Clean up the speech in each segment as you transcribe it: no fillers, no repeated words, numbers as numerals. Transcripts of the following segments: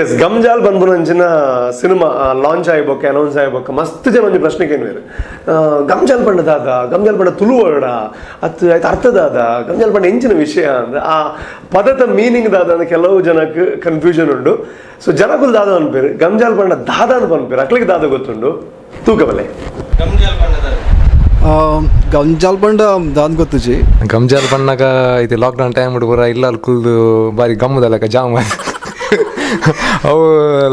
S ಗಮ್ಜಾಲ್ ಬಂದ್ಬುನಂಚಿನ cinema launch ಆಗ್ಬೇಕು announce ಆಗ್ಬೇಕು ಮಸ್ತ್ ಜನ ಒಂದು ಪ್ರಶ್ನೆ ಕೇಳಿದ್ರು. ಗಮ್ಜಾಲ್ ಪಂಡದಾದ ಗಮ್ಜಾಲ್ ಪಂಡ ತುಳುವಡ ಅತ್ ಆಯ್ತು ಅರ್ಥದಾದ ಗಮ್ಜಾಲ್ ಪಂಡ ಎಂಚಿನ ವಿಷಯ ಅಂದ್ರೆ ಆ ಪದದ ಮೀನಿಂಗ್ ದಾದ ಅಂದ್ರೆ ಕೆಲವು ಜನಕ್ಕೆ ಕನ್ಫ್ಯೂಷನ್ ಉಂಟು. ಸೊ ಜನಕ್ಕೂ ದಾದ ಅನ್ಪೇರು ಗಮ್ಜಾಲ್ ಪಂಡ ದಾದ ಅಂತ ಅನ್ಪೇರು ಅಕ್ಲಿಗೆ ದಾದ ಗೊತ್ತುಂಡು ತೂಕಬಲೆ ಗಮ್ಜಾಲ್ ಪಂಡ ದಾದ ಗೊತ್ತುಜಿ. ಗಮ್ಜಾಲ್ ಪಂಡಾಗ ಇದು ಲಾಕ್ಡೌನ್ ಟೈಮ್ ಹುಡುಗರ ಇಲ್ಲ ಅಲ್ಲಿ ಕುಲ್ದು ಬಾರಿ ಗಮ್ಮದಲ್ಲಕ ಜಾಮ್ ಅವು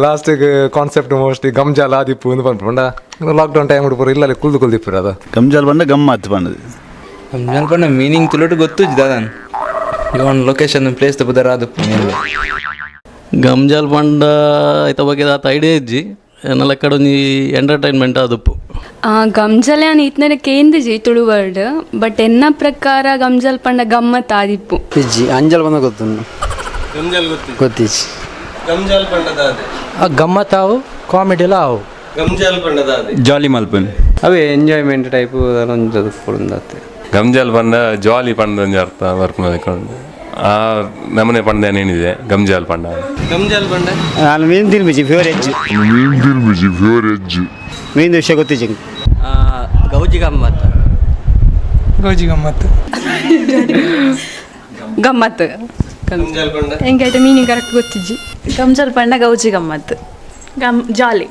ಲಾಸ್ಟಿಗೆ ಕಾನ್ಸೆಪ್ಟ್ ಮೋಸ್ಟ್ಲಿ ಗಮ್ಜಾಲ್ ಆದಿಪ್ಪು ಅಂತ ಪಂಡ ಲಾಕ್ಡೌನ್ ಟೈಮ್ ಹುಡುಗರು ಇಲ್ಲ ಅಲ್ಲಿ ಕುಲ್ದು ಕುಲ್ದಿಪ್ಪರು ಅದು ಗಮ್ಜಾಲ್ ಪಂಡ ಗಮ್ಮತ್ ಪಂಡದು. ಗಮ್ಜಾಲ್ ಪಂಡ ಮೀನಿಂಗ್ ತುಳುಟು ಗೊತ್ತು ದಾದನ್ ಇವನ್ ಲೊಕೇಶನ್ ಪ್ಲೇಸ್ ತಪ್ಪುದಾರ ಅದು ಗಮ್ಜಾಲ್ ಪಂಡ ಐತ ಬಗ್ಗೆ ಆತ ಐಡಿಯಾ ಇಜ್ಜಿ ನಲ್ಲ ಕಡೆ ಎಂಟರ್ಟೈನ್ಮೆಂಟ್ ಅದಪ್ಪು ಗಮ್ಜಲ್ అని ಇತ್ನರೆ ಕೇಂದ್ರಜಿ ತುಳು ವರ್ಡ್ ಬಟ್ ಎನ್ನ ಪ್ರಕಾರ ಗಮ್ಜಲ್ ಪಂಡ ಗಮ್ಮತ್ ಆದಿಪ್ಪು ಇಜ್ಜಿ ಅಂಜಲ್ ಬಂದ ಗೊತ್ತುಂಡು ಗಮ್ಜಾಲ್ ಗೊತ್ತಿಜ್ಜಿ. ಗಮ್ಜಾಲ್ ಪಂಡದಾದೆ ಗಮ್ಮತ್ ಆವು ಕಾಮಿಡಿ ಎಲ್ಲ ಆವು ಗಮ್ಜಾಲ್ ಪಂಡದಾದೆ ಜಾಲಿ ಮಲ್ಪನ್ ಅವೇ ಎಂಜಾಯ್ಮೆಂಟ್ ಟೈಪು ಅದೊಂದು ಕೊಡುಂದಾತೆ. ಗಮ್ಜಾಲ್ ಪಂಡ ಜಾಲಿ ಪಂಡ ಅರ್ಥ ವರ್ಕ್ ಮಾಡಿಕೊಂಡು ಆ ನಮನೆ ಪಂಡ ಏನಿದೆ ಗಮ್ಜಾಲ್ ಪಂಡ. ಗಮ್ಜಾಲ್ ಪಂಡ ನಾನು ಮೀನು ತಿನ್ಬಿಜಿ ಫೇವರೇಜ್ ಮೀನು ವಿಷಯ ಗೊತ್ತಿಜ್ಜಿ. ಗೌಜಿ ಗಮ್ಮತ್ ಗಮ್ಮತ್ ಗಮ್ಜಾಲ್ ಪಂಡ ಹೆಂಗಾಯ್ತು ಮೀನಿಂಗ್ ಕರೆಕ್ಟ್ ಗೊತ್ತಿಜ್ಜಿ. ಗಮ್ಜಾಲ್ ಪಂಡ ಗೌಜಿ ಗಮ್ಮತ್ ಜಾಲಿ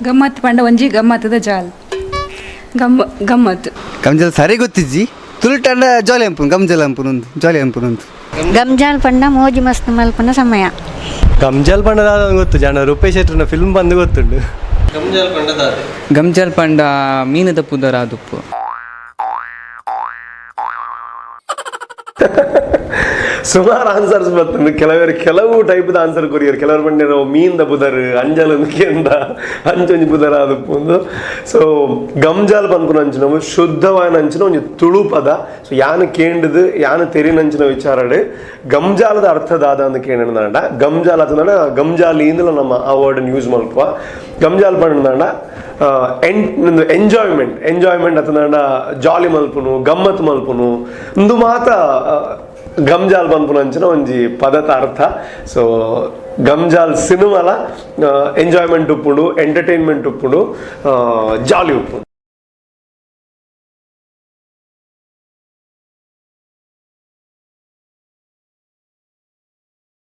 ಗಮ್ಮತ್ ಪಂಡ ಒಂಜಿ ಗಮ್ಮತ್ತದ ಜಾಲ್ ಗಮ್ಮತ್ ಗಮ್ಜಾಲ್ ಸರಿ ಗೊತ್ತಿಜ್ಜಿ ತುಳುಟಂಡ ಜಾಲಿ ಅಂಪುನು ಗಮ್ಜಾಲ್ ಅಂಪುನೊಂದು ಜಾಲಿ ಅಂಪುನೊಂದು. ಗಮ್ಜಾಲ್ ಪಂಡ ಮೋಜು ಮಸ್ತ್ ಮಲ್ಪನ ಸಮಯ. ಗಮ್ಜಾಲ್ ಪಂಡ ಗೊತ್ತು ಜನ ರೂಪೇಶ್ ಶೆಟ್ಟರ್ನ ಫಿಲ್ಮ್ ಬಂದು ಗೊತ್ತುಂಡು. ಗಮ್ಜಾಲ್ ಪಂಡದಾದೆ ಗಮ್ಜಾಲ್ ಪಂಡ ಮೀನದ ಪುದರ ಆದುಪ್ಪು. ಸುಮಾರು ಆನ್ಸರ್ಸ್ ಬರ್ತಂಡು ಕೆಲವು ಟೈಪ್ದ ಆನ್ಸರ್ ಕೊರಿಯರ್ ಕೆಲವರು ಬಂದಿರೋ ಮೀನ್ದ ಬುದರ್ ಅಂಜಲ್ ಅಂದ ಅಂಚೊಂಜಿ ಬುದರ ಅದಪ್ಪು ಒಂದು. ಸೊ ಗಮ್ಜಾಲ್ ಪನ್ಪುನ ಅಂಚಿನವು ಶುದ್ಧವಾದ ಅಂಚಿನ ಒಂದು ತುಳು ಪದ. ಸೊ ಯಾನು ಕೇಂಡದು ಯಾನು ತೆರಿನಂಚಿನ ವಿಚಾರಡು ಗಮ್ಜಾಲದ ಅರ್ಥದಾದ ಅಂತ ಕೇಳಿದ ಗಮ್ಜಾಲ್ ಅತಂದ ಗಮ್ಜಾಲಿ ಇಂದಲ ನಮ್ಮ ಆ ವರ್ಡ್ ಯೂಸ್ ಮಲ್ಪ ಗಮ್ಜಾಲ್ ಪಂಡ ಎಂಜಾಯ್ಮೆಂಟ್ ಅತಂದ ಜಾಲಿ ಮಲ್ಪುನು ಗಮ್ಮತ್ ಮಲ್ಪುನು ಇಂದು ಮಾತ ಗಮ್ಜಾಲ್ ಬಂದ್ಪುನಂಚಿನ ಒಂಜಿ ಪದದ ಅರ್ಥ. ಸೊ ಗಮ್ಜಾಲ್ ಸಿನಿಮಾಲ ಎಂಜಾಯ್ಮೆಂಟ್ ಉಪ್ಪುಂಡು ಎಂಟರ್ಟೈನ್ಮೆಂಟ್ ಉಪ್ಪುಂಡು ಜಾಲಿ ಉಪ್ಪುಂಡು.